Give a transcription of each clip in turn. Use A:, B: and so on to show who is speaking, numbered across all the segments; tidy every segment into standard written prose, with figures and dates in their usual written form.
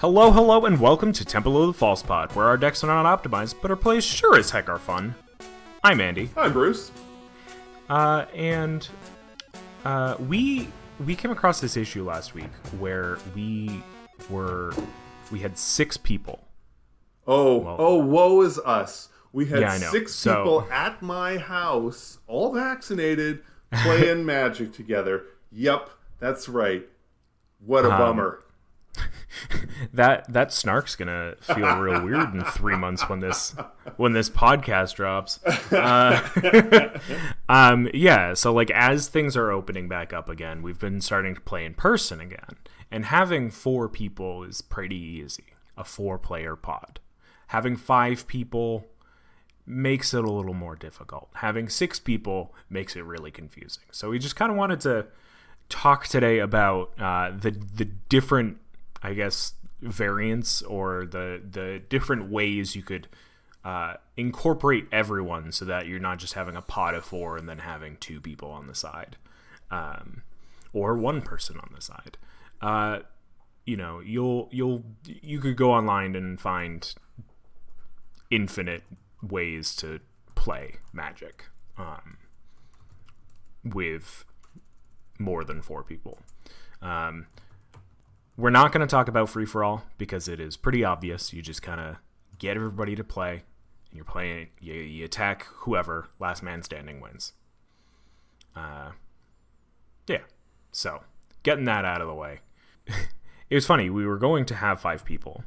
A: Hello, hello, and welcome to Temple of the False Pod, where our decks are not optimized, but our plays sure as heck are fun. I'm Andy.
B: Hi, Bruce.
A: We came across this issue last week where we had 6 people.
B: Woe is us. We had
A: yeah,
B: 6 people at my house, all vaccinated, playing Magic together. Yep, that's right. What a bummer.
A: That snark's gonna feel real weird in 3 months when this podcast drops. So like as things are opening back up again, we've been starting to play in person again, and having 4 people is pretty easy. A 4-player pod. Having 5 people makes it a little more difficult. Having 6 people makes it really confusing. So we just kind of wanted to talk today about the different, I guess, variants or the different ways you could incorporate everyone so that you're not just having a pod of 4 and then having 2 people on the side, or 1 person on the side. You could go online and find infinite ways to play Magic with more than 4 people. We're not going to talk about free-for-all because it is pretty obvious. You just kind of get everybody to play, and you're playing, you attack whoever, last man standing wins. So getting that out of the way. It was funny, we were going to have 5 people.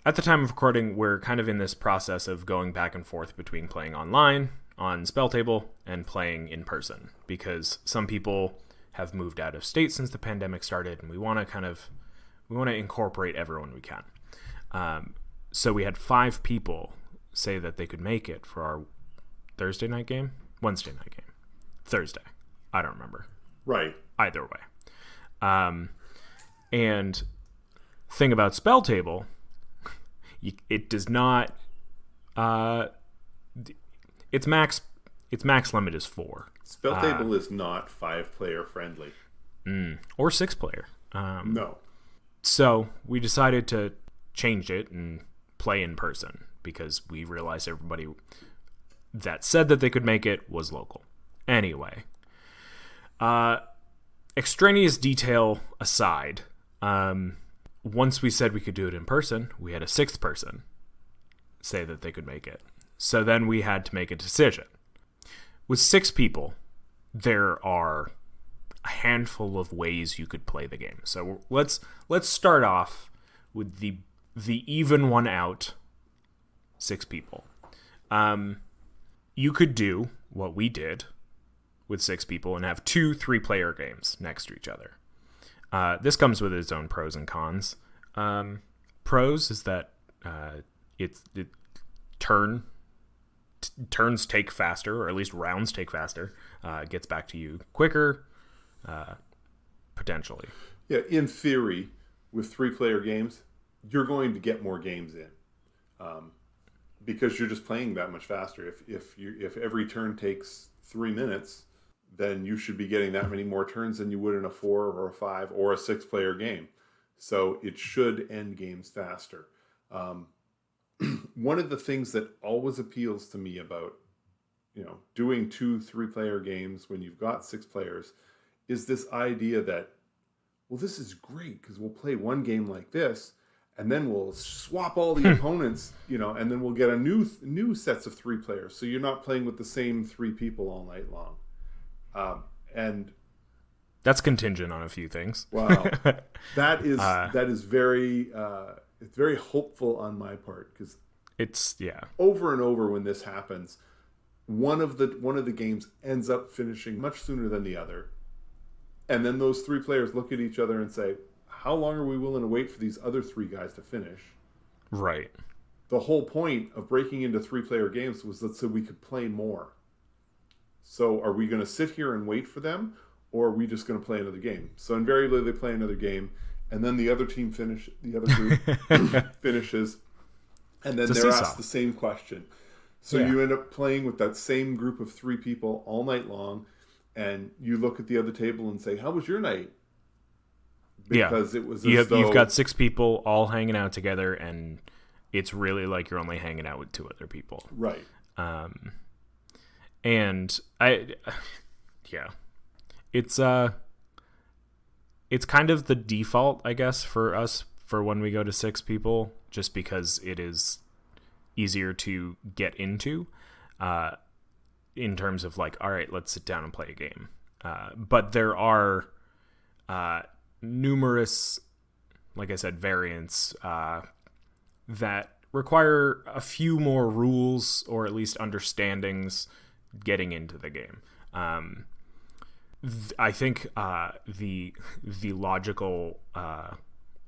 A: At the time of recording, we're kind of in this process of going back and forth between playing online, on Spell Table, and playing in person, because some people have moved out of state since the pandemic started, and we want to incorporate everyone we can. So we had 5 people say that they could make it for our Wednesday night game. Thursday. I don't remember.
B: Right.
A: Either way. And thing about Spell Table, it does not. Its max limit is 4.
B: Spell Table is not 5-player friendly.
A: Or 6-player.
B: No.
A: So we decided to change it and play in person because we realized everybody that said that they could make it was local. Anyway, extraneous detail aside, once we said we could do it in person, we had a 6th person say that they could make it. So then we had to make a decision. With 6 people, there are a handful of ways you could play the game. So let's start off with the even one out 6 people. You could do what we did with 6 people and have 2 3-player games next to each other. This comes with its own pros and cons. Pros is that turns take faster, or at least rounds take faster. It gets back to you quicker, potentially.
B: Yeah, in theory, with 3-player games, you're going to get more games in, because you're just playing that much faster. If every turn takes 3 minutes, then you should be getting that many more turns than you would in a 4 or a 5 or a 6-player game. So it should end games faster. One of the things that always appeals to me about, doing 2 3-player games when you've got 6 players is this idea that, well, this is great because we'll play one game like this and then we'll swap all the opponents, and then we'll get a new sets of 3 players. So you're not playing with the same 3 people all night long. And
A: that's contingent on a few things.
B: Wow. That is very, it's very hopeful on my part, because over and over when this happens, one of the games ends up finishing much sooner than the other, and then those 3 players look at each other and say, how long are we willing to wait for these other 3 guys to finish?
A: Right.
B: The whole point of breaking into 3-player games was so we could play more. So are we going to sit here and wait for them, or are we just going to play another game? So invariably they play another game, and then the other group finishes, and then they're asked the same question. So you end up playing with that same group of 3 people all night long, and you look at the other table and say, how was your night?
A: Yeah.
B: because it was
A: You've got 6 people all hanging out together, and it's really like you're only hanging out with 2 other people.
B: right.
A: And yeah, it's kind of the default, I guess, for us for when we go to 6 people, just because it is easier to get into, in terms of like, all right, let's sit down and play a game. But there are numerous, like I said, variants that require a few more rules, or at least understandings getting into the game. I think the logical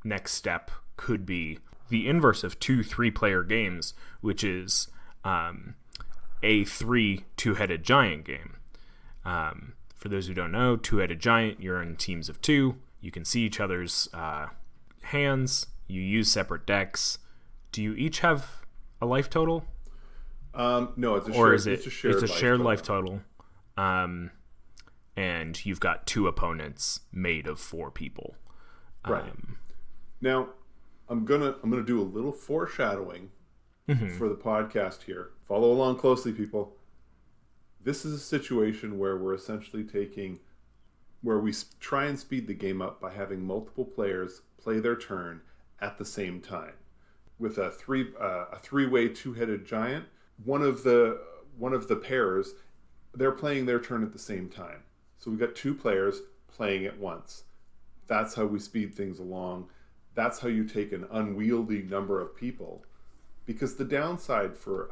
A: next step could be the inverse of 2 3-player games, which is a 3 two-headed giant game. For those who don't know, two-headed giant, you're in teams of 2. You can see each other's hands. You use separate decks. Do you each have a life total?
B: No, it's a
A: Or
B: shared,
A: is it?
B: it's a shared
A: life total. And you've got 2 opponents made of 4 people.
B: Right. Now, I'm gonna do a little foreshadowing for the podcast here. Follow along closely, people. This is a situation where we're essentially where we try and speed the game up by having multiple players play their turn at the same time. With a three-way two-headed giant, one of the pairs, they're playing their turn at the same time. So we've got 2 players playing at once. That's how we speed things along. That's how you take an unwieldy number of people. Because the downside for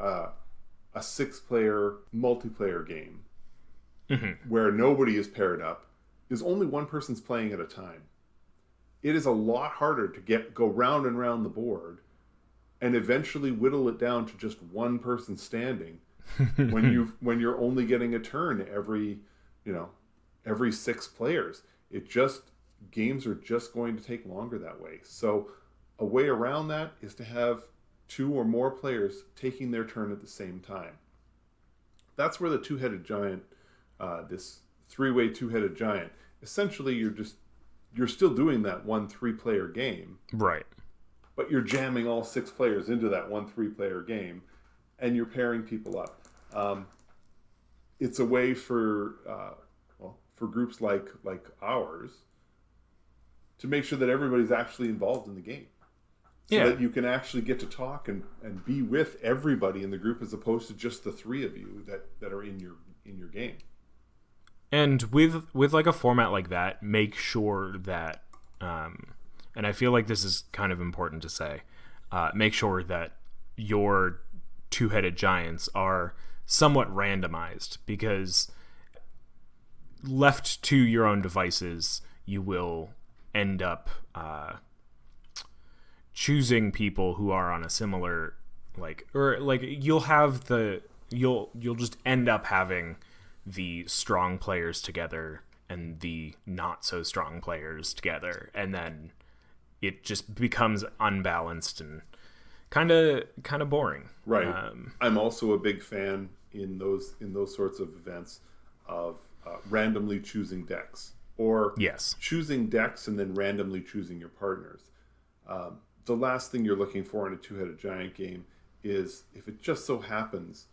B: a 6-player multiplayer game where nobody is paired up is only one person's playing at a time. It is a lot harder to go round and round the board and eventually whittle it down to just one person standing when you're only getting a turn every 6 players. Games are just going to take longer that way. So a way around that is to have 2 or more players taking their turn at the same time. That's where the two-headed giant, this 3-way two-headed giant, essentially you're still doing that 1 3-player game.
A: Right.
B: But you're jamming all 6 players into that 1 3-player game, and you're pairing people up. It's a way for groups like ours to make sure that everybody's actually involved in the game. So that you can actually get to talk and be with everybody in the group, as opposed to just the 3 of you that are in your game.
A: And with like a format like that, make sure that, and I feel like this is kind of important to say, make sure that your two-headed giants are somewhat randomized, because left to your own devices, you will end up choosing people who are on a similar you'll just end up having the strong players together and the not so strong players together, and then it just becomes unbalanced and kind of boring.
B: Right. I'm also a big fan in those sorts of events of randomly choosing decks, or choosing decks and then randomly choosing your partners. The last thing you're looking for in a two-headed giant game is if it just so happens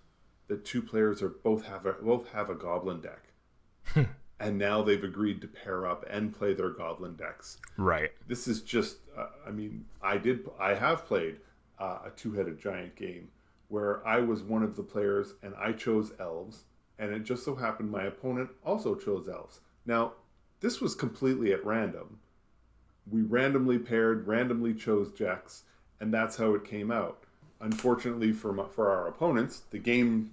B: that 2 players both have a goblin deck, and now they've agreed to pair up and play their goblin decks.
A: Right.
B: This is just, I have played a two-headed giant game where I was one of the players and I chose elves, and it just so happened my opponent also chose elves. Now, this was completely at random. We randomly paired, randomly chose decks, and that's how it came out. Unfortunately for our opponents, the game,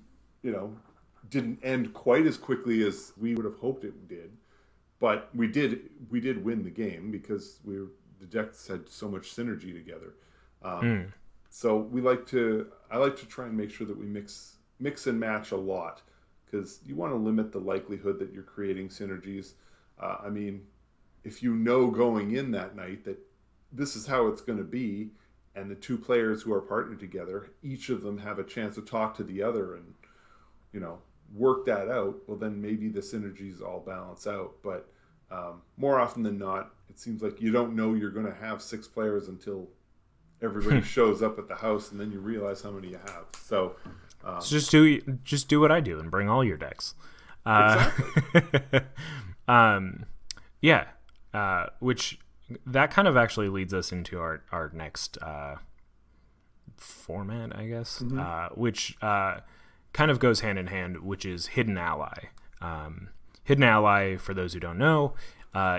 B: didn't end quite as quickly as we would have hoped it did. But we did win the game because the decks had so much synergy together. So I like to try and make sure that we mix and match a lot, because you want to limit the likelihood that you're creating synergies. If you know going in that night that this is how it's going to be, and the 2 players who are partnered together, each of them have a chance to talk to the other and, work that out, well, then maybe the synergies all balance out. But More often than not, it seems like you don't know you're going to have 6 players until everybody shows up at the house, and then you realize how many you have. So
A: just do what I do and bring all your decks.
B: exactly.
A: Yeah, which that kind of actually leads us into our next format, I guess, which kind of goes hand in hand, which is Hidden Ally. Hidden Ally, for those who don't know,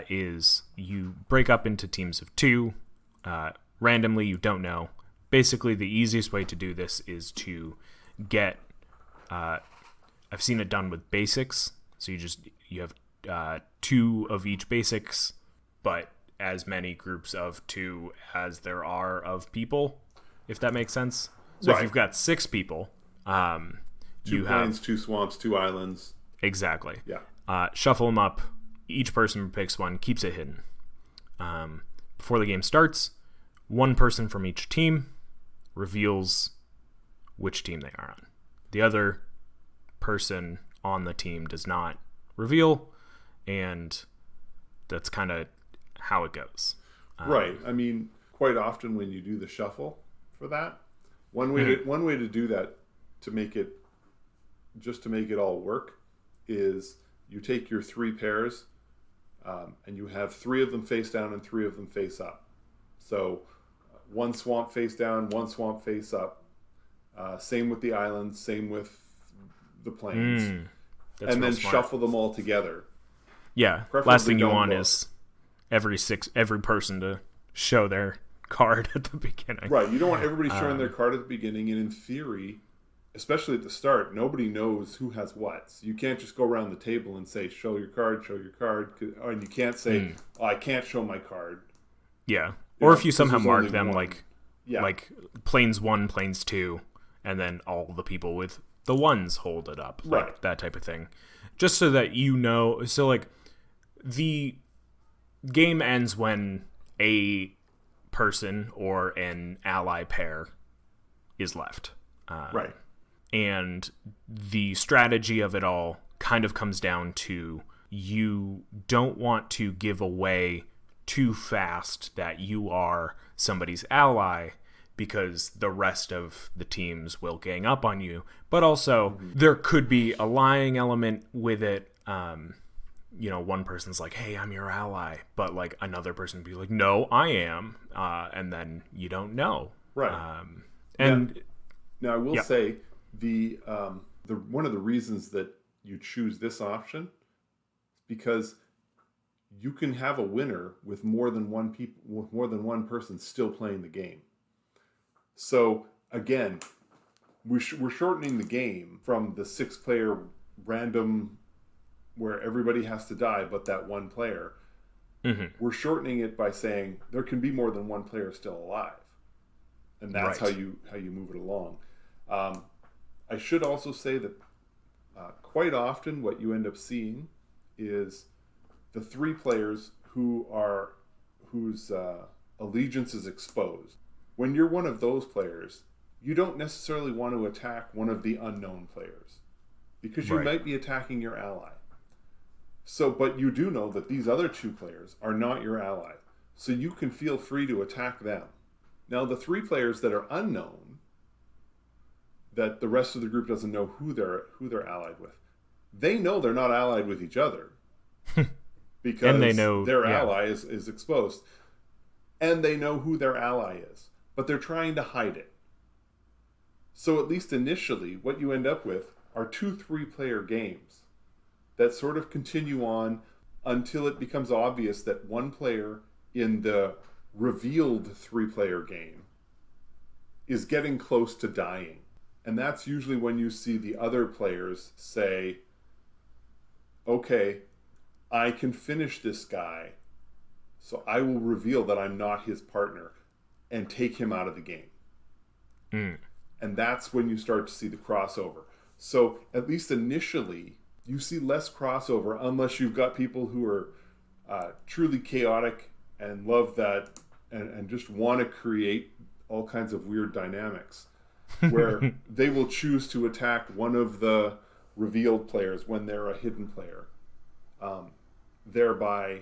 A: is you break up into teams of 2 randomly. You don't know. Basically, the easiest way to do this is to get. I've seen it done with basics. So you have 2 of each basics, but as many groups of 2 as there are of people, if that makes sense. So
B: Right.
A: if you've got 6 people,
B: 2
A: you
B: plains,
A: have
B: 2 swamps, 2 islands.
A: exactly.
B: Yeah.
A: Shuffle them up. Each person picks one, keeps it hidden. Before the game starts, one person from each team reveals which team they are on. The other person on the team does not reveal, and that's kind of how it goes.
B: Right. I mean, quite often when you do the shuffle for that, one way to do that to make it all work is you take your 3 pairs and you have 3 of them face down and 3 of them face up. So 1 swamp face down, 1 swamp face up. Same with the islands, same with the plains. And then
A: smart.
B: shuffle them all together.
A: Yeah.
B: Preferably
A: Last thing you
B: don't
A: want
B: look.
A: is every person to show their card at the beginning.
B: Right. You don't want everybody showing their card at the beginning, and in theory, especially at the start, nobody knows who has what. So you can't just go around the table and say, show your card, and you can't say, oh, I can't show my card.
A: Yeah.
B: You
A: Or
B: know,
A: if you
B: because
A: somehow
B: there's
A: mark
B: only
A: them
B: one.
A: like planes 1, planes 2, and then all the people with the ones hold it up. Like
B: Right.
A: that type of thing. Just so that you know. So like the game ends when a person or an ally pair is left.
B: Right.
A: And the strategy of it all kind of comes down to you don't want to give away too fast that you are somebody's ally, because the rest of the teams will gang up on you. But also, there could be a lying element with it. One person's like, hey, I'm your ally. But like another person would be like, no, I am. And then you don't know.
B: Right.
A: And
B: Now I will say the one of the reasons that you choose this option is because you can have a winner with more than one person still playing the game. So again, we're shortening the game from the 6-player random where everybody has to die but that one player. We're shortening it by saying there can be more than one player still alive, and that's
A: Right.
B: how you move it along. I should also say that quite often what you end up seeing is the 3 players whose allegiance is exposed. When you're one of those players, you don't necessarily want to attack one of the unknown players, because you
A: Right.
B: might be attacking your ally. So, but you do know that these other 2 players are not your ally, so you can feel free to attack them. Now, the 3 players that are unknown, that the rest of the group doesn't know who they're allied with, they know they're not allied with each other because
A: And they know-
B: their
A: yeah.
B: ally is exposed, and they know who their ally is, but they're trying to hide it. So at least initially, what you end up with are 2 3-player games that sort of continue on until it becomes obvious that one player in the revealed 3-player game is getting close to dying. And that's usually when you see the other players say, okay, I can finish this guy, so I will reveal that I'm not his partner and take him out of the game. And that's when you start to see the crossover. So at least initially, you see less crossover unless you've got people who are truly chaotic and love that and just want to create all kinds of weird dynamics where they will choose to attack one of the revealed players when they're a hidden player. thereby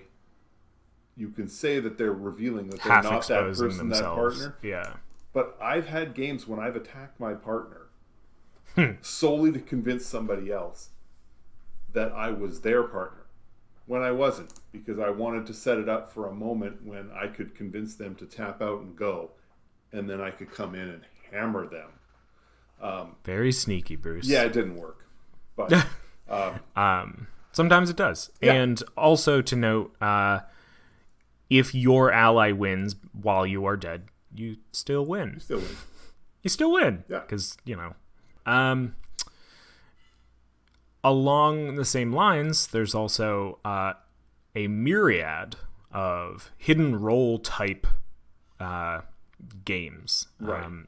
B: you can say that they're revealing that they're
A: Half
B: not that
A: exposing
B: person, that
A: themselves.
B: partner.
A: Yeah.
B: But I've had games when I've attacked my partner solely to convince somebody else that I was their partner when I wasn't, because I wanted to set it up for a moment when I could convince them to tap out and go, and then I could come in and hammer them.
A: Very sneaky, Bruce.
B: Yeah, it didn't work. But
A: sometimes it does.
B: Yeah.
A: And also to note, if your ally wins while you are dead, you still win. You still win.
B: Yeah.
A: Because, along the same lines, there's also a myriad of hidden role type games.
B: Right.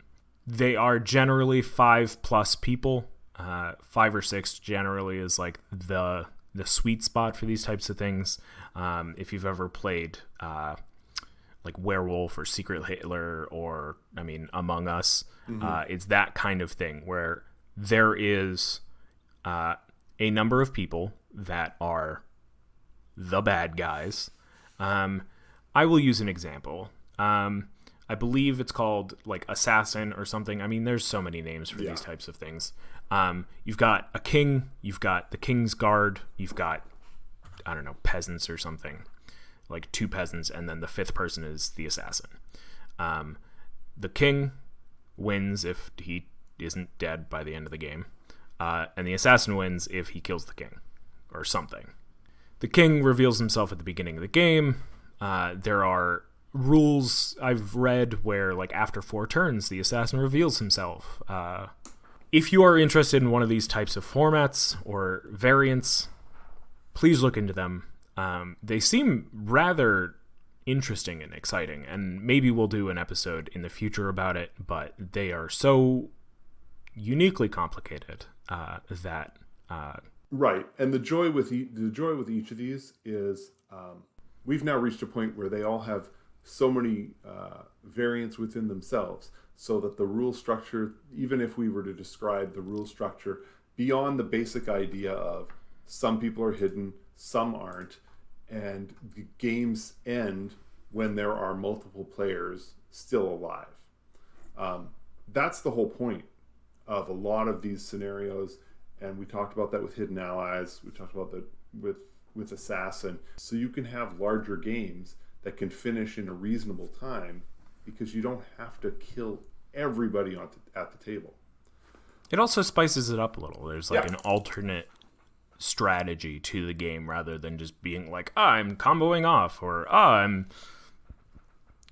A: They are generally 5+ people. 5 or 6 generally is like the sweet spot for these types of things. If you've ever played like Werewolf or Secret Hitler or Among Us, it's that kind of thing where there is a number of people that are the bad guys. I will use an example. I believe it's called like Assassin or something. There's so many names for these types of things. You've got a king, you've got the king's guard, you've got, peasants or something. Like 2 peasants, and then the 5th person is the assassin. The king wins if he isn't dead by the end of the game. And the assassin wins if he kills the king or something. The king reveals himself at the beginning of the game. There are rules I've read where, like, after 4 turns, the assassin reveals himself. If you are interested in one of these types of formats or variants, please look into them. They seem rather interesting and exciting, and maybe we'll do an episode in the future about it, but they are so uniquely complicated that
B: right. And the joy with each of these is we've now reached a point where they all have so many variants within themselves, so that the rule structure, even if we were to describe the rule structure beyond the basic idea of some people are hidden, some aren't, and the games end when there are multiple players still alive. That's the whole point of a lot of these scenarios, and we talked about that with Hidden Allies. We talked about that with Assassin. So you can have larger games that can finish in a reasonable time because you don't have to kill everybody at the table.
A: It also spices it up a little. There's like an alternate strategy to the game rather than just being like, I'm comboing off, or I'm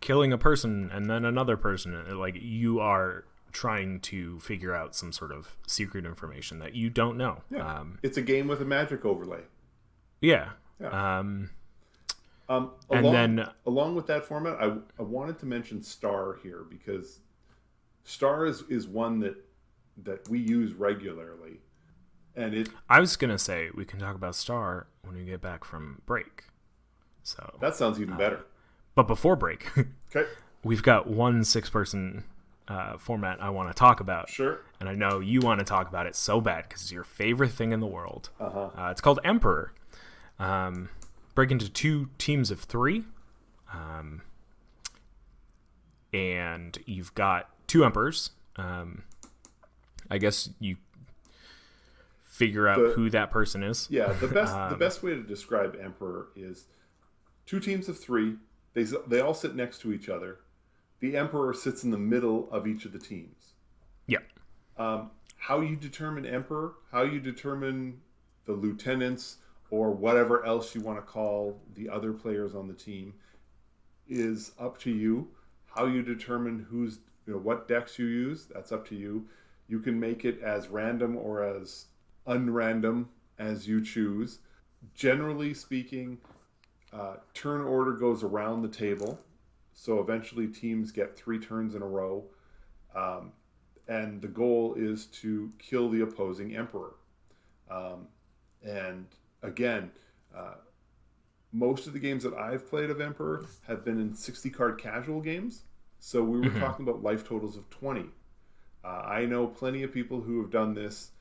A: killing a person and then another person. Like, you are trying to figure out some sort of secret information that you don't know.
B: Yeah. It's a game with a magic overlay.
A: Yeah.
B: Along with that format, I wanted to mention Star here, because Star is one that we use regularly. And
A: I was going to say we can talk about Star when we get back from break. So
B: that sounds even better.
A: But before break,
B: okay,
A: we've got one 6-person format I want to talk about.
B: Sure.
A: And I know you want to talk about it so bad because it's your favorite thing in the world. It's called Emperor. Break into 2 teams of 3. And you've got 2 emperors. I guess you figure out who that person is.
B: Yeah, the best way to describe Emperor is 2 teams of 3. They all sit next to each other. The Emperor sits in the middle of each of the teams.
A: Yeah.
B: How you determine Emperor, how you determine the lieutenants, or whatever else you want to call the other players on the team, is up to you. How you determine what decks you use, that's up to you. You can make it as random or as unrandom as you choose. Generally speaking, turn order goes around the table, so eventually teams get 3 turns in a row, and the goal is to kill the opposing emperor. And again, most of the games that I've played of Emperor have been in 60-card casual games, so we were talking about life totals of 20. I know plenty of people who have done this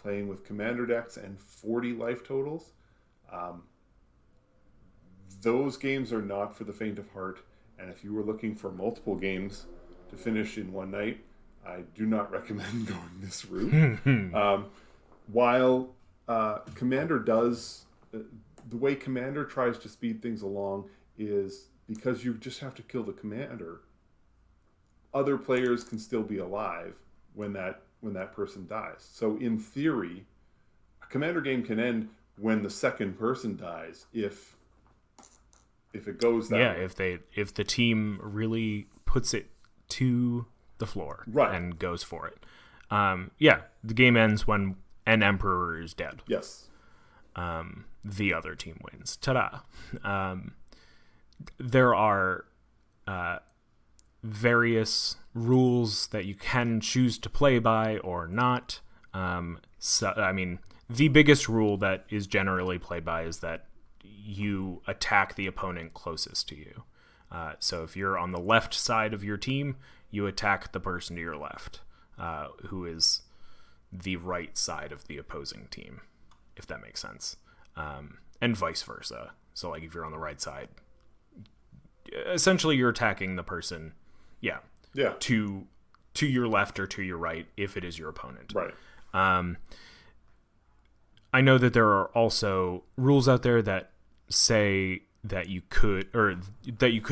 B: playing with commander decks and 40 life totals. those games are not for the faint of heart. And if you were looking for multiple games to finish in one night, I do not recommend going this route. While Commander does, the way Commander tries to speed things along is because you just have to kill the commander. Other players can still be alive when that person dies. So in theory, a Commander game can end when the second person dies if it goes that way.
A: If the team really puts it to the floor and goes for it. The game ends when an emperor is dead.
B: Yes.
A: The other team wins. Ta-da. There are various rules that you can choose to play by or not. The biggest rule that is generally played by is that you attack the opponent closest to you. So if you're on the left side of your team, you attack the person to your left, who is the right side of the opposing team, if that makes sense. And vice versa. So like if you're on the right side, essentially you're attacking the person, to your left or to your right if it is your opponent.
B: Right.
A: I know that there are also rules out there that say that you could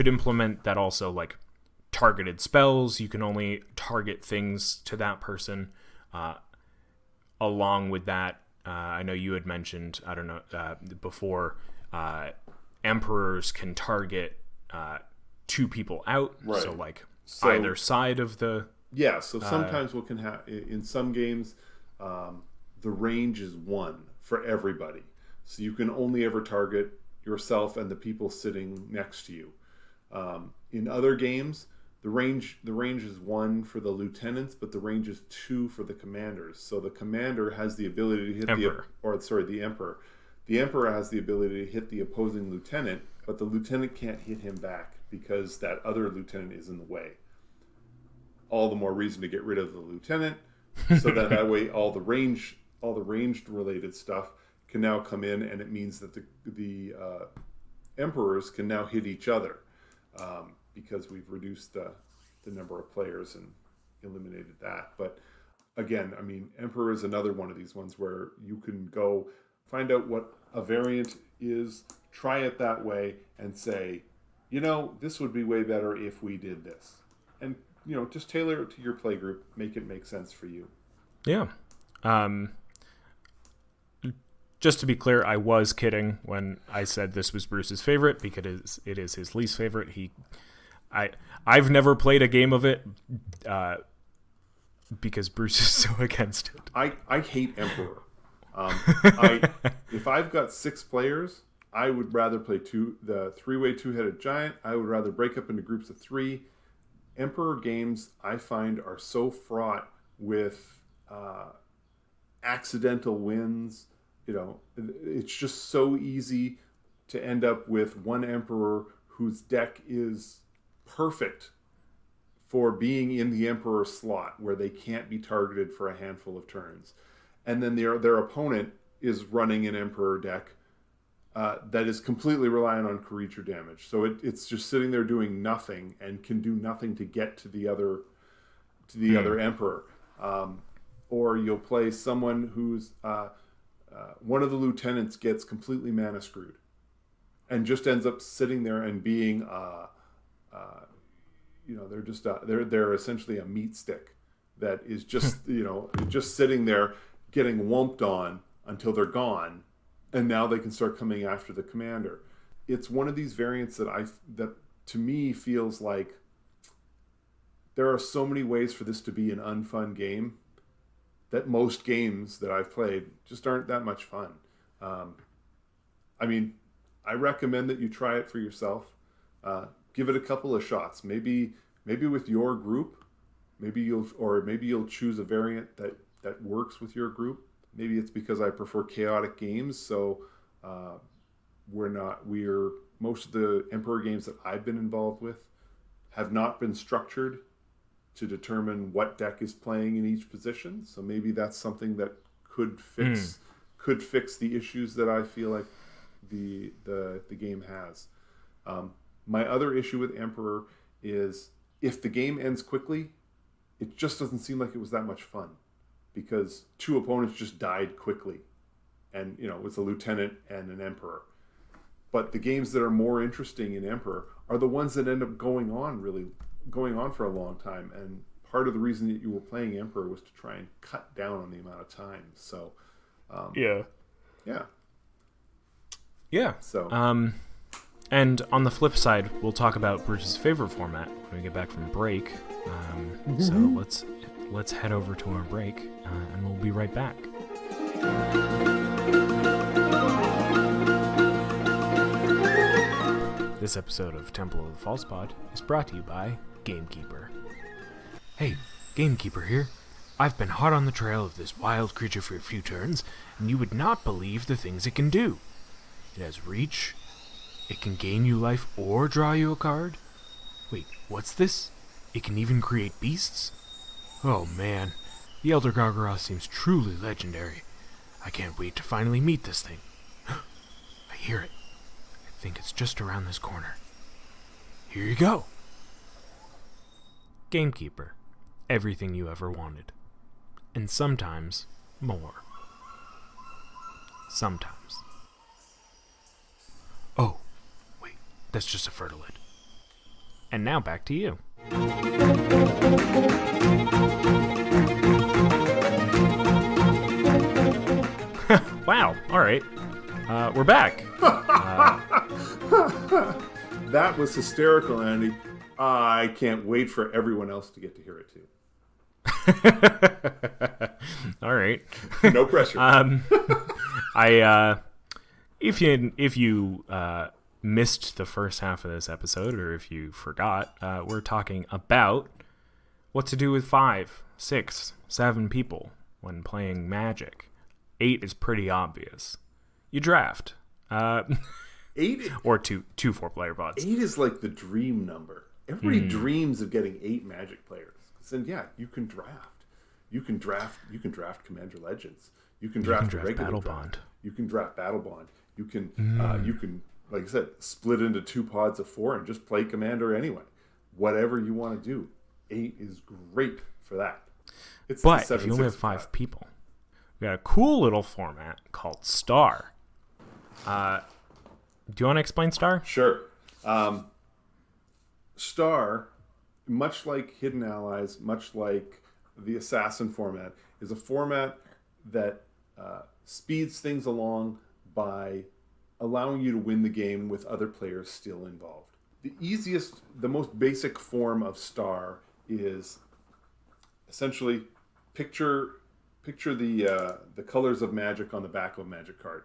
A: implement that also, like targeted spells. You can only target things to that person. Along with that, I know you had mentioned, I don't know, before, emperors can target two people out.
B: Right.
A: So like either side of the...
B: Yeah, so sometimes what can happen, in some games, the range is 1 for everybody. So you can only ever target yourself and the people sitting next to you. In other games, the range is 1 for the lieutenants, but the range is 2 for the commanders. So the commander has the ability to hit the emperor. The emperor has the ability to hit the opposing lieutenant, but the lieutenant can't hit him back because that other lieutenant is in the way. All the more reason to get rid of the lieutenant, so that way all the ranged related stuff can now come in, and it means that the emperors can now hit each other, because we've reduced the number of players and eliminated that. But again, I mean, emperor is another one of these ones where you can go find out what a variant is, try it that way, and say, this would be way better if we did this, and just tailor it to your play group, make it make sense for you.
A: Yeah. Just to be clear, I was kidding when I said this was Bruce's favorite, because it is his least favorite. I've never played a game of it because Bruce is so against it.
B: I hate Emperor. If I've got 6 players, I would rather play the 3-way 2-headed giant. I would rather break up into groups of 3. Emperor games, I find, are so fraught with accidental wins. It's just so easy to end up with one emperor whose deck is perfect for being in the emperor slot, where they can't be targeted for a handful of turns, and then their opponent is running an emperor deck that is completely reliant on creature damage. So it's just sitting there doing nothing and can do nothing to get to the other emperor. Or you'll play someone who's one of the lieutenants gets completely mana screwed and just ends up sitting there and being they're essentially a meat stick that is just just sitting there getting whomped on until they're gone, and now they can start coming after the commander. It's one of these variants that to me feels like there are so many ways for this to be an unfun game that most games that I've played just aren't that much fun. I recommend that you try it for yourself. Give it a couple of shots. Maybe with your group. Maybe you'll choose a variant that works with your group. Maybe it's because I prefer chaotic games, so most of the Emperor games that I've been involved with have not been structured to determine what deck is playing in each position. So maybe that's something that could fix the issues that I feel like the game has. My other issue with Emperor is if the game ends quickly, it just doesn't seem like it was that much fun because two opponents just died quickly, and it's a lieutenant and an emperor. But the games that are more interesting in Emperor are the ones that end up going on for a long time. And part of the reason that you were playing Emperor was to try and cut down on the amount of time. So,
A: yeah.
B: So,
A: and on the flip side, we'll talk about Bruce's favorite format when we get back from break. So let's head over to our break, and we'll be right back. This episode of Temple of the False Pod is brought to you by Gamekeeper. Hey, Gamekeeper here. I've been hot on the trail of this wild creature for a few turns, and you would not believe the things it can do. It has reach. It can gain you life or draw you a card. Wait, what's this? It can even create beasts? Oh man, the Elder Gargaroth seems truly legendary. I can't wait to finally meet this thing. I hear it. I think it's just around this corner. Here you go. Gamekeeper. Everything you ever wanted. And sometimes more. Sometimes. Oh, wait, that's just a fertilid. And now back to you. Wow, alright. We're back.
B: That was hysterical, Andy. I can't wait for everyone else to get to hear it too.
A: All right.
B: No pressure.
A: If you missed the first half of this episode, or if you forgot, we're talking about what to do with 5, 6, 7 people when playing Magic. 8 is pretty obvious. You draft.
B: 8
A: or two 4-player pods.
B: 8 is like the dream number. Everybody dreams of getting 8 Magic players. Then you can draft. You can draft Commander Legends. You can draft
A: Battle Bond.
B: You can draft Battle Bond. You can like I said, split into 2 pods of 4 and just play Commander anyway. Whatever you want to do. 8 is great for that.
A: But if you only have 5 people, we got a cool little format called Star. Do you want to explain Star?
B: Sure. Star, much like Hidden Allies, much like the Assassin format, is a format that speeds things along by allowing you to win the game with other players still involved. The most basic form of Star is essentially picture the colors of Magic on the back of a Magic card.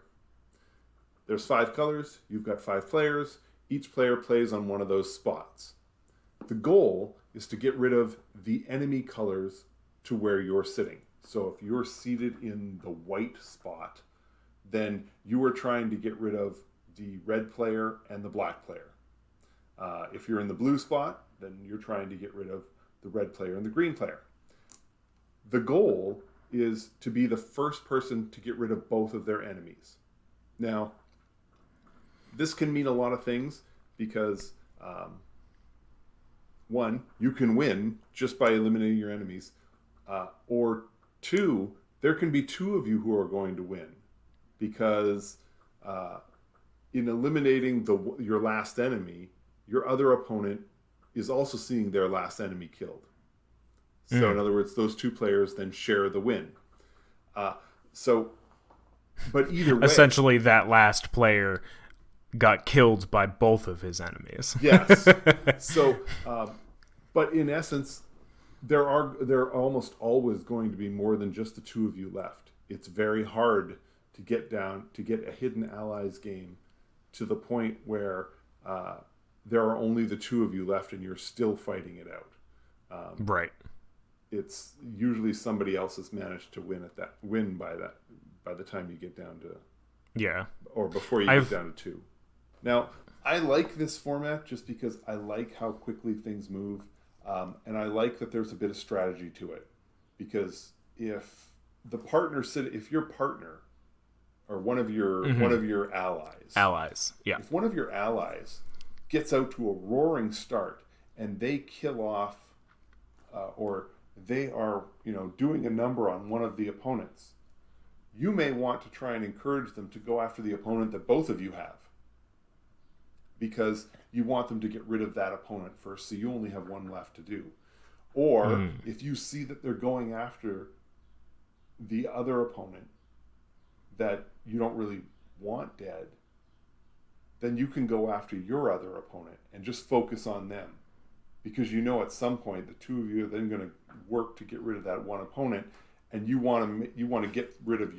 B: There's 5 colors. You've got 5 players. Each player plays on one of those spots. The goal is to get rid of the enemy colors to where you're sitting. So if you're seated in the white spot, then you are trying to get rid of the red player and the black player. If you're in the blue spot, then you're trying to get rid of the red player and the green player. The goal is to be the first person to get rid of both of their enemies. Now, this can mean a lot of things because, 1, you can win just by eliminating your enemies. Or 2, there can be 2 of you who are going to win because in eliminating your last enemy, your other opponent is also seeing their last enemy killed. So in other words, those 2 players then share the win. But either way... Essentially,
A: that last player got killed by both of his enemies.
B: Yes. So, but in essence, there are almost always going to be more than just the 2 of you left. It's very hard to get a Hidden Allies game to the point where there are only the 2 of you left and you're still fighting it out.
A: Right.
B: It's usually somebody else has managed to win by the time you get down to or before you get down to 2. Now, I like this format just because I like how quickly things move, and I like that there's a bit of strategy to it. Because if your partner or one of your
A: allies, yeah.
B: If one of your allies gets out to a roaring start and they kill off, or they are, doing a number on one of the opponents, you may want to try and encourage them to go after the opponent that both of you have, because you want them to get rid of that opponent first, so you only have one left to do. Or if you see that they're going after the other opponent that you don't really want dead, then you can go after your other opponent and just focus on them. Because at some point the two of you are then going to work to get rid of that one opponent, and you want to get rid of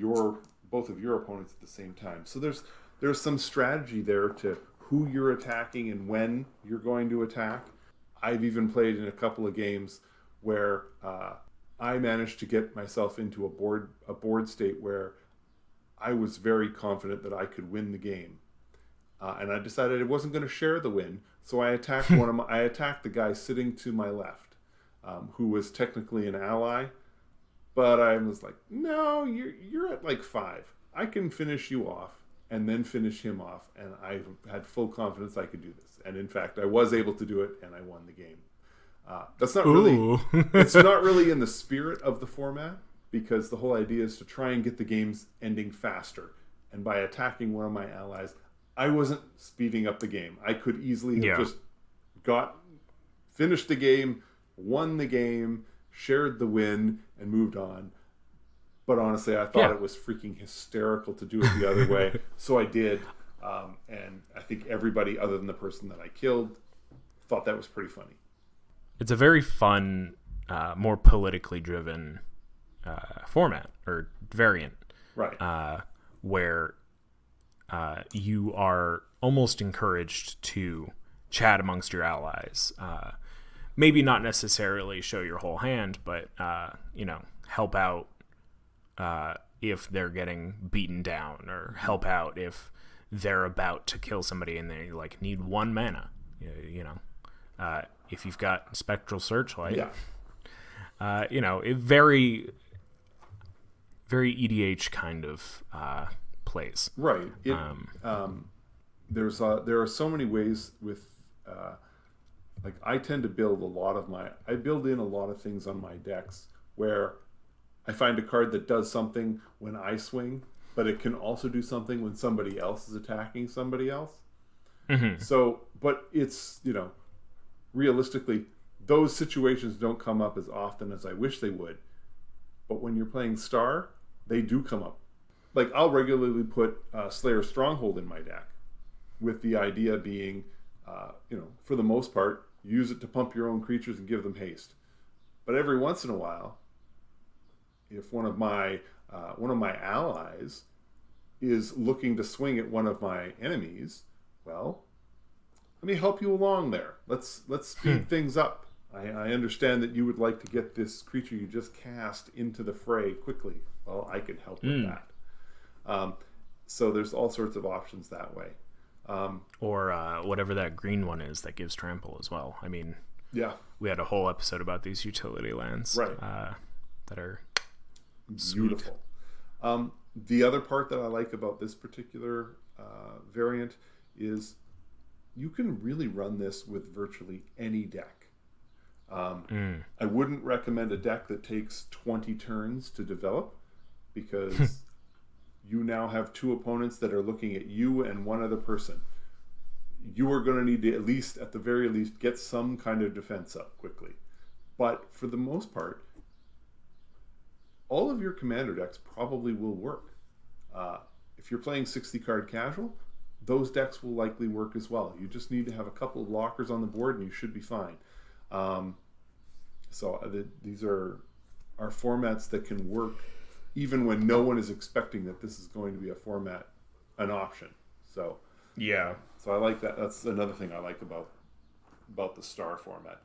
B: both of your opponents at the same time. So there's some strategy there to who you're attacking and when you're going to attack. I've even played in a couple of games where I managed to get myself into a board state where I was very confident that I could win the game, and I decided I wasn't going to share the win. So I attacked I attacked the guy sitting to my left, who was technically an ally, but I was like, no, you're at like 5. I can finish you off and then finish him off, and I had full confidence I could do this. And in fact, I was able to do it, and I won the game. That's not really it's not really in the spirit of the format, because the whole idea is to try and get the games ending faster. And by attacking one of my allies, I wasn't speeding up the game. I could easily have just finished the game, won the game, shared the win, and moved on. But honestly, I thought it was freaking hysterical to do it the other way. So I did. And I think everybody other than the person that I killed thought that was pretty funny.
A: It's a very fun, more politically driven format or variant.
B: Right.
A: Where you are almost encouraged to chat amongst your allies. Maybe not necessarily show your whole hand, but, help out if they're getting beaten down, or help out if they're about to kill somebody and they need 1 mana. If you've got Spectral Searchlight, it very, very EDH kind of plays.
B: Right. There are so many ways with I tend to build I build in a lot of things on my decks where I find a card that does something when I swing, but it can also do something when somebody else is attacking somebody else. Mm-hmm. So, but it's, realistically, those situations don't come up as often as I wish they would. But when you're playing Star, they do come up. I'll regularly put Slayer Stronghold in my deck, with the idea being, for the most part, use it to pump your own creatures and give them haste. But every once in a while, if one of my allies is looking to swing at one of my enemies, well, let me help you along there. Let's speed things up. I understand that you would like to get this creature you just cast into the fray quickly. Well, I can help with that. So there's all sorts of options that way.
A: Or whatever that green one is that gives trample as well. I mean, we had a whole episode about these utility lands,
B: right?
A: That are
B: beautiful. The other part that I like about this particular variant is you can really run this with virtually any deck. I wouldn't recommend a deck that takes 20 turns to develop, because you now have 2 opponents that are looking at you and one other person. You are going to need to, at the very least, get some kind of defense up quickly. But for the most part, all of your commander decks probably will work. If you're playing 60-card casual, those decks will likely work as well. You just need to have a couple of blockers on the board and you should be fine. These are formats that can work even when no one is expecting that this is going to be an option. So I like that. That's another thing I like about the Star format.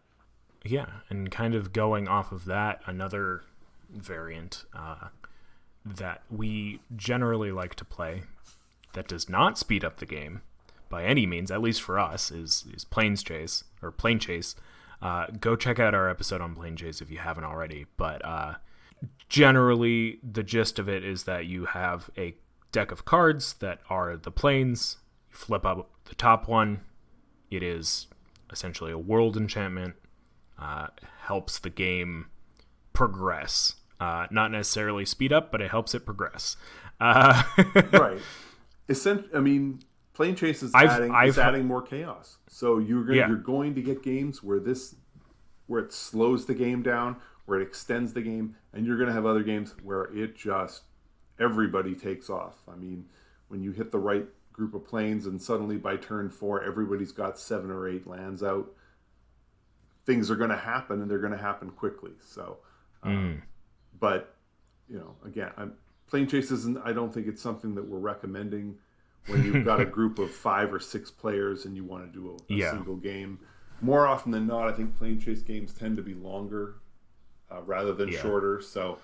A: Yeah, and kind of going off of that, another variant that we generally like to play that does not speed up the game by any means, at least for us, is Plane Chase. Go check out our episode on Plane Chase if you haven't already. But generally, the gist of it is that you have a deck of cards that are the planes. You flip up the top one. It is essentially a world enchantment. Helps the game progress. Not necessarily speed up, but it helps it progress.
B: Right. Plane Chase is adding more chaos. So you're going to get games where it slows the game down, where it extends the game, and you're going to have other games where it just everybody takes off. I mean, when you hit the right group of planes and suddenly by turn 4 everybody's got 7 or 8 lands out, things are going to happen, and they're going to happen quickly. So, but again, Plane Chase isn't. I don't think it's something that we're recommending when you've got a group of 5 or 6 players and you want to do a single game. More often than not, I think Plane Chase games tend to be longer rather than shorter. So,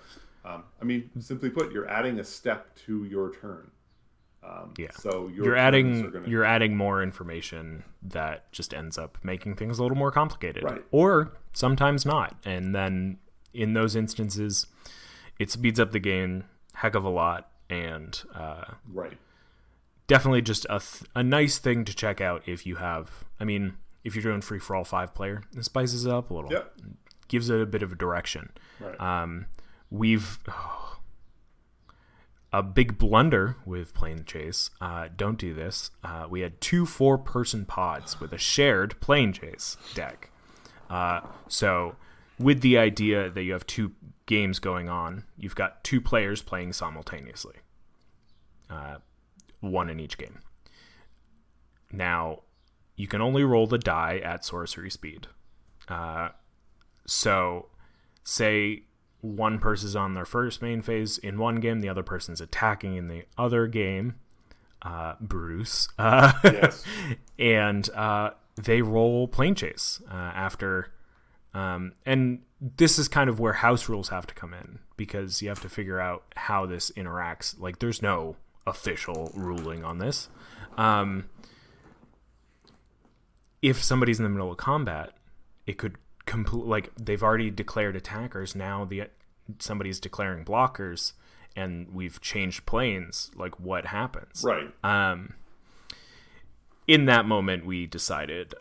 B: simply put, you're adding a step to your turn. So you're adding
A: more information that just ends up making things a little more complicated,
B: right?
A: Or sometimes not. And then in those instances, it speeds up the game heck of a lot, and
B: right.
A: Definitely just a nice thing to check out if you have. If you're doing free for all 5-player, it spices it up a little.
B: Yep.
A: Gives it a bit of a direction.
B: Right.
A: A big blunder with Plane Chase. Don't do this. We had 2 4-person pods with a shared Plane Chase deck. So with the idea that you have 2 games going on, you've got 2 players playing simultaneously. 1 in each game. Now, you can only roll the die at sorcery speed. So, say one person's on their first main phase in one game, the other person's attacking in the other game, Bruce.
B: Yes.
A: And they roll Plane Chase after. And this is kind of where house rules have to come in, because you have to figure out how this interacts. Like, there's no official ruling on this. If somebody's in the middle of combat, it could they've already declared attackers. Now somebody's declaring blockers, and we've changed planes. Like, what happens?
B: Right.
A: In that moment, we decided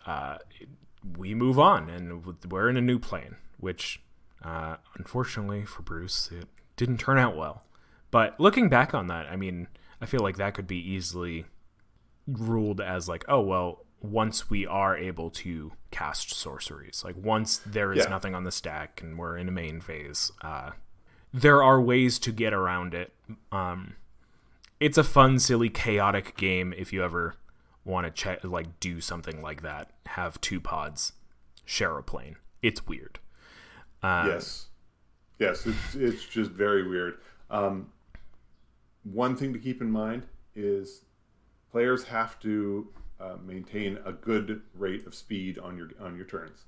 A: we move on, and we're in a new plane, which unfortunately for Bruce, it didn't turn out well. But looking back on that, I feel like that could be easily ruled as like, oh, well, once we are able to cast sorceries, like once there is nothing on the stack and we're in a main phase, there are ways to get around it. It's a fun, silly, chaotic game if you ever want to do something like that. Have 2 pods share a plane. It's weird.
B: Yes, it's just very weird. One thing to keep in mind is players have to maintain a good rate of speed on your turns.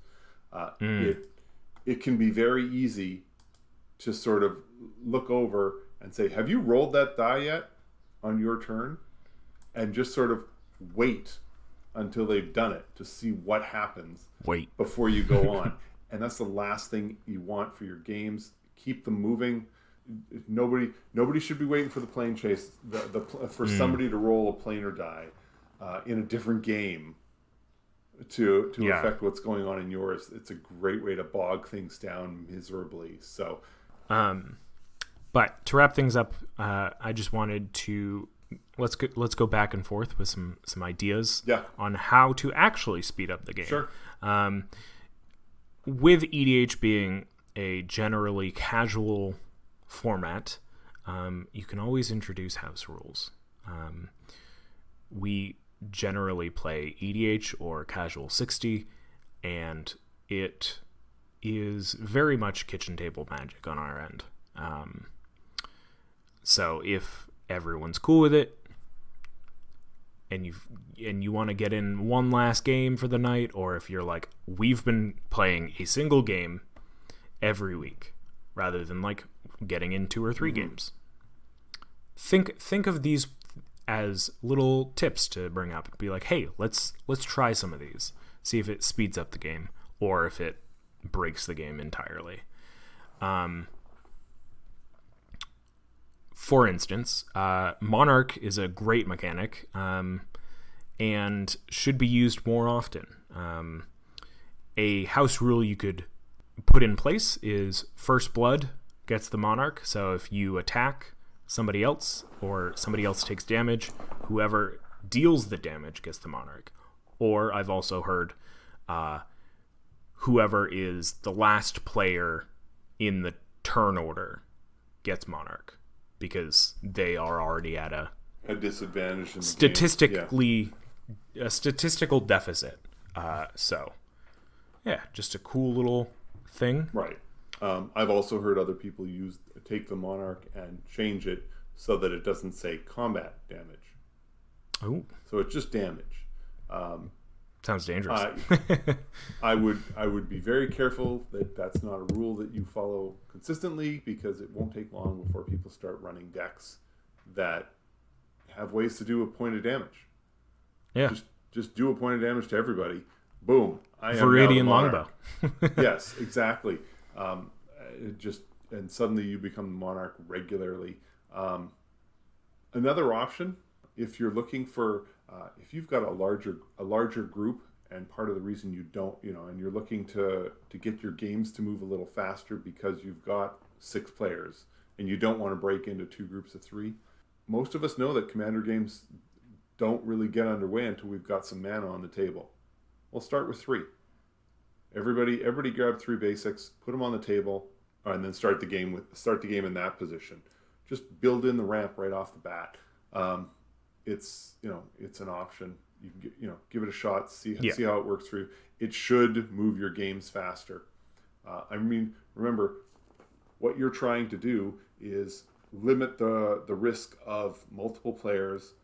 B: It can be very easy to sort of look over and say, have you rolled that die yet on your turn? And just sort of wait until they've done it to see what happens before you go on. And that's the last thing you want for your games. Keep them moving. Nobody should be waiting for the Plane Chase for somebody to roll a planar die in a different game to affect what's going on in yours. It's a great way to bog things down miserably. So,
A: but to wrap things up, I just wanted to let's go back and forth with some ideas on how to actually speed up the game.
B: Sure.
A: With EDH being a generally casual format, you can always introduce house rules. We generally play EDH or Casual 60, and it is very much kitchen table magic on our end. So if everyone's cool with it, and you want to get in one last game for the night, or if you're like, we've been playing a single game every week rather than like getting in 2 or 3 games, think of these as little tips to bring up. Be like, hey, let's try some of these, see if it speeds up the game or if it breaks the game entirely. for instance, Monarch is a great mechanic and should be used more often. A house rule you could put in place is First Blood gets the Monarch. So if you attack somebody else or somebody else takes damage, whoever deals the damage gets the Monarch. Or I've also heard whoever is the last player in the turn order gets Monarch, because they are already at a
B: disadvantage in the
A: statistically game. Yeah. A statistical deficit. So yeah, just a cool little thing.
B: Right. I've also heard other people take the Monarch and change it so that it doesn't say combat damage.
A: Oh.
B: So it's just damage.
A: Sounds dangerous.
B: I would be very careful that that's not a rule that you follow consistently, because it won't take long before people start running decks that have ways to do a point of damage.
A: Yeah.
B: Just do a point of damage to everybody. Boom. I am
A: Viridian
B: Longbow.
A: Longbow.
B: Yes, exactly. And suddenly you become the Monarch regularly. Another option, if you're looking for, if you've got a larger group, and part of the reason you don't, and you're looking to get your games to move a little faster because you've got 6 players and you don't want to break into 2 groups of 3. Most of us know that Commander games don't really get underway until we've got some mana on the table. We'll start with 3. Everybody grab 3 basics, put them on the table, and then start the game in that position. Just build in the ramp right off the bat. It's an option. You can give it a shot, see how it works for you. It should move your games faster. Remember, what you're trying to do is limit the risk of multiple players,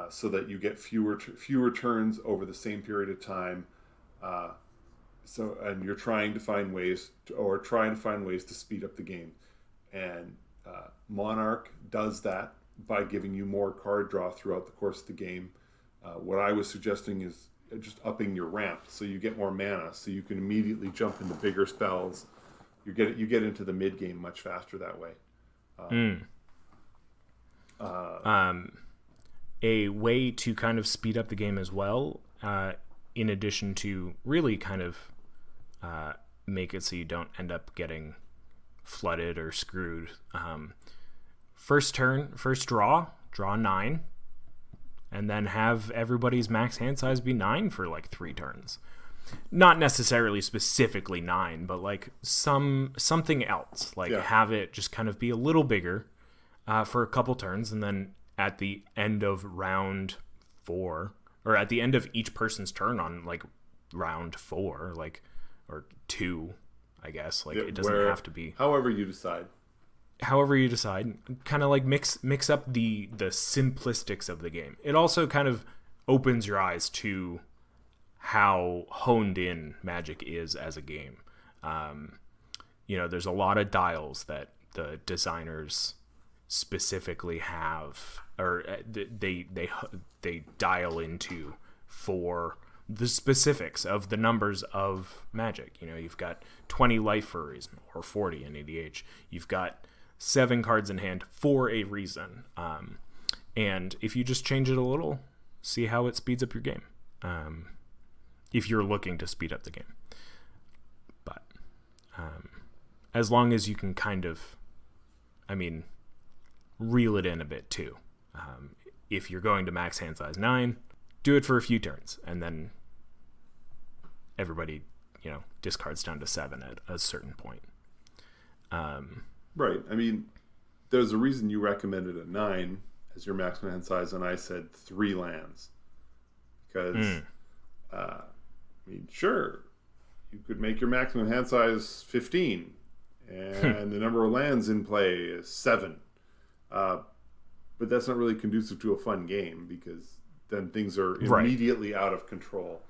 B: so that you get fewer turns over the same period of time. And you're trying to find ways to speed up the game. And Monarch does that by giving you more card draw throughout the course of the game. What I was suggesting is just upping your ramp so you get more mana, so you can immediately jump into bigger spells. You get into the mid game much faster that way.
A: A way to kind of speed up the game as well, in addition to really kind of make it so you don't end up getting flooded or screwed. First draw 9, and then have everybody's max hand size be 9 for like 3 turns. Not necessarily specifically 9, but like something else. Like have it just kind of be a little bigger for a couple turns, and then at the end of round 4, or at the end of each person's turn on like round 4, like, or 2, I guess. Like it doesn't have to be.
B: However you decide, kind of like mix up the simplistics of the game. It also kind of opens your eyes to how honed in Magic is as a game. There's a lot of dials that the designers specifically have, or they dial into for the specifics of the numbers of Magic. You've got 20 life for a reason, or 40 in EDH. You've got 7 cards in hand for a reason. And if you just change it a little, see how it speeds up your game. If you're looking to speed up the game. But as long as you can kind of, reel it in a bit too. If you're going to max hand size 9, do it for a few turns, and then everybody, discards down to 7 at a certain point. Right. There's a reason you recommended a 9 as your maximum hand size, and I said 3 lands. Because, sure, you could make your maximum hand size 15, and the number of lands in play is 7. But that's not really conducive to a fun game, because then things are immediately out of control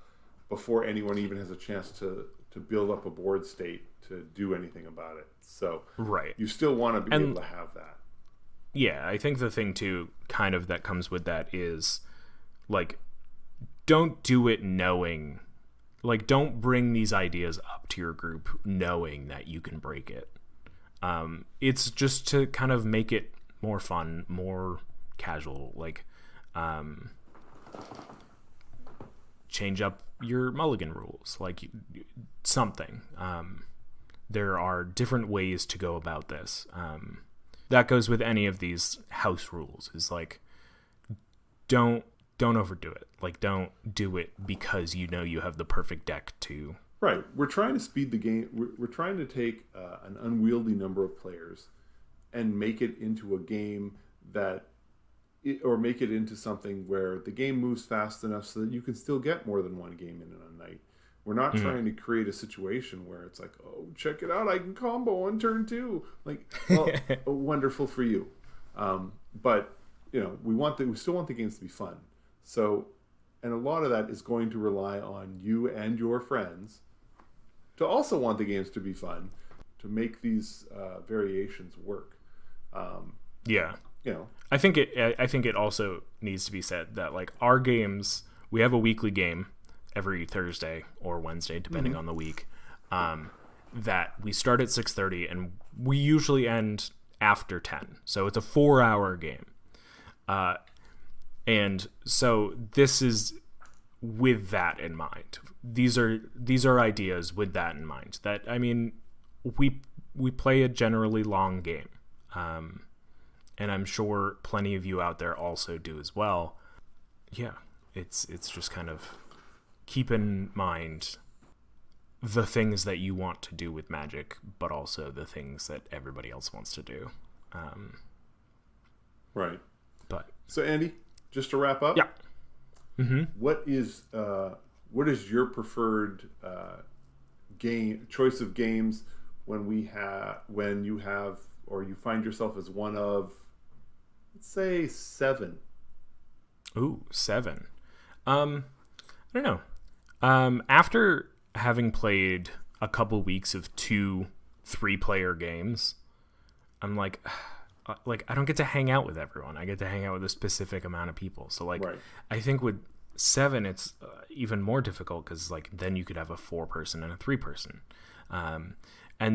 B: before anyone even has a chance to build up a board state to do anything about it. So you still want to be able to have that.
A: Yeah, I think the thing too, kind of that comes with that is, like, don't do it knowing, like, don't bring these ideas up to your group knowing that you can break it. It's just to kind of make it more fun, more casual. Like, change up your mulligan rules, like something. There are different ways to go about this. That goes with any of these house rules, is like, don't overdo it. Like, don't do it because you know you have the perfect deck to...
B: Right. We're trying to speed the game. We're trying to take an unwieldy number of players and make it into a game or make it into something where the game moves fast enough so that you can still get more than one game in a night. We're not trying to create a situation where it's like, oh, check it out, I can combo on turn 2. Like, well, wonderful for you. But we still want the games to be fun. So, and a lot of that is going to rely on you and your friends to also want the games to be fun, to make these variations work.
A: I think it also needs to be said that, like, our games, we have a weekly game every Thursday or Wednesday, depending on the week, that we start at 6:30 and we usually end after 10. So it's a 4-hour game. And so this is with that in mind. These are ideas with that in mind. That, I mean, we play a generally long game. And I'm sure plenty of you out there also do as well. Yeah, it's just kind of keep in mind the things that you want to do with Magic, but also the things that everybody else wants to do.
B: Right.
A: But
B: so, Andy, just to wrap up,
A: yeah. Mm-hmm.
B: What is your preferred choice of games when you have or you find yourself as one of, let's say, 7?
A: Ooh, 7. I don't know. After having played a couple weeks of 2 3-player games, I'm like, I don't get to hang out with everyone. I get to hang out with a specific amount of people. So, like, right. I think with 7, it's even more difficult because, like, then you could have a 4-person and a 3-person. And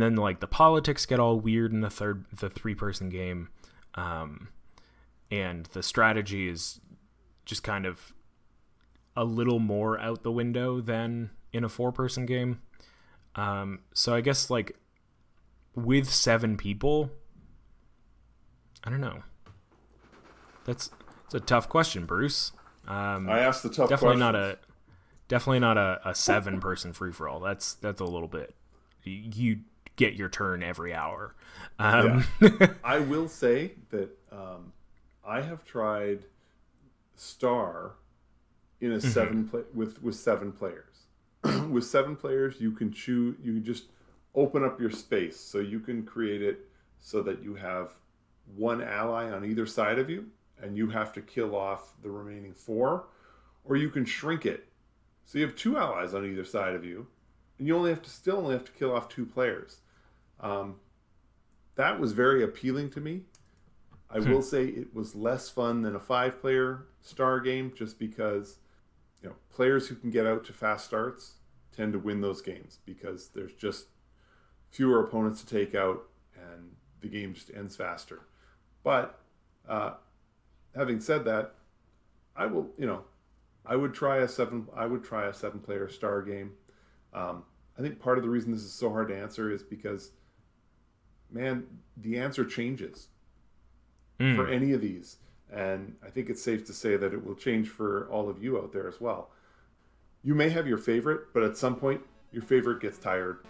A: then, like, the politics get all weird in the 3-person game. And the strategy is just kind of a little more out the window than in a 4-person game. So I guess, like, with 7 people, I don't know. It's a tough question, Bruce.
B: I asked the tough
A: definitely
B: questions.
A: Definitely not a 7-person free-for-all. That's a little bit. You get your turn every hour.
B: I will say that I have tried Star in a 7 with 7 players. With 7 players, you can choose. You just open up your space, so you can create it so that you have 1 ally on either side of you, and you have to kill off the remaining 4, or you can shrink it so you have 2 allies on either side of you, and you still only have to kill off 2 players. That was very appealing to me. I will say it was less fun than a 5-player Star game, just because players who can get out to fast starts tend to win those games because there's just fewer opponents to take out and the game just ends faster. But having said that, I would try a 7-player Star game. I think part of the reason this is so hard to answer is because, man, the answer changes for any of these. And I think it's safe to say that it will change for all of you out there as well. You may have your favorite, but at some point, your favorite gets tired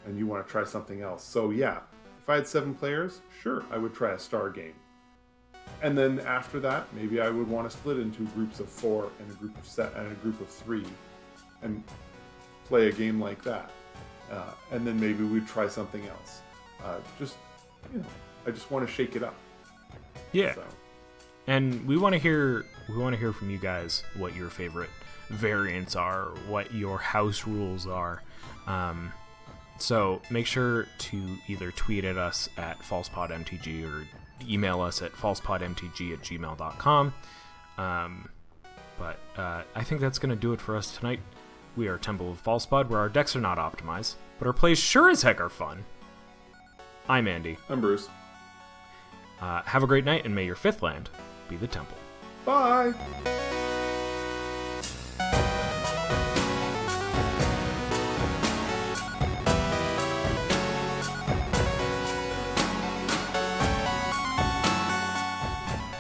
B: and you want to try something else. So yeah, if I had 7 players, sure, I would try a Star game. And then after that, maybe I would want to split into groups of 4 and a group of 3 and play a game like that. And then maybe we'd try something else. I just want to shake it up.
A: Yeah. So. And we want to hear from you guys what your favorite variants are, what your house rules are. So make sure to either tweet at us at falsepodmtg or email us at falsepodmtg@gmail.com. But I think that's going to do it for us tonight. We are Temple of Falsepod, where our decks are not optimized, but our plays sure as heck are fun. I'm Andy.
B: I'm Bruce.
A: Have a great night, and may your fifth land be the temple.
B: Bye!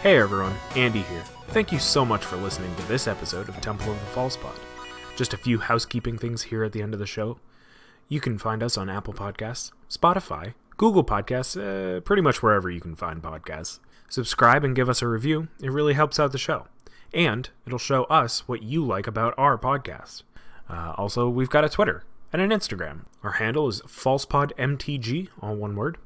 A: Hey everyone, Andy here. Thank you so much for listening to this episode of Temple of the False Pod. Just a few housekeeping things here at the end of the show. You can find us on Apple Podcasts, Spotify, Google Podcasts, pretty much wherever you can find podcasts. Subscribe and give us a review. It really helps out the show. And it'll show us what you like about our podcast. Also, we've got a Twitter and an Instagram. Our handle is falsepodmtg, all one word.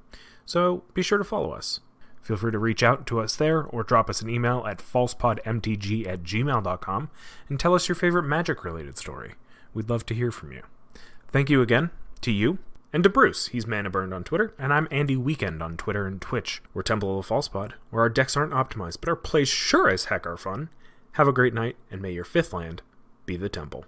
A: So be sure to follow us. Feel free to reach out to us there or drop us an email at falsepodmtg@gmail.com and tell us your favorite magic-related story. We'd love to hear from you. Thank you again to you and to Bruce. He's Mana Burned on Twitter, and I'm Andy Weekend on Twitter and Twitch. We're Temple of the False Pod, where our decks aren't optimized, but our plays sure as heck are fun. Have a great night, and may your fifth land be the temple.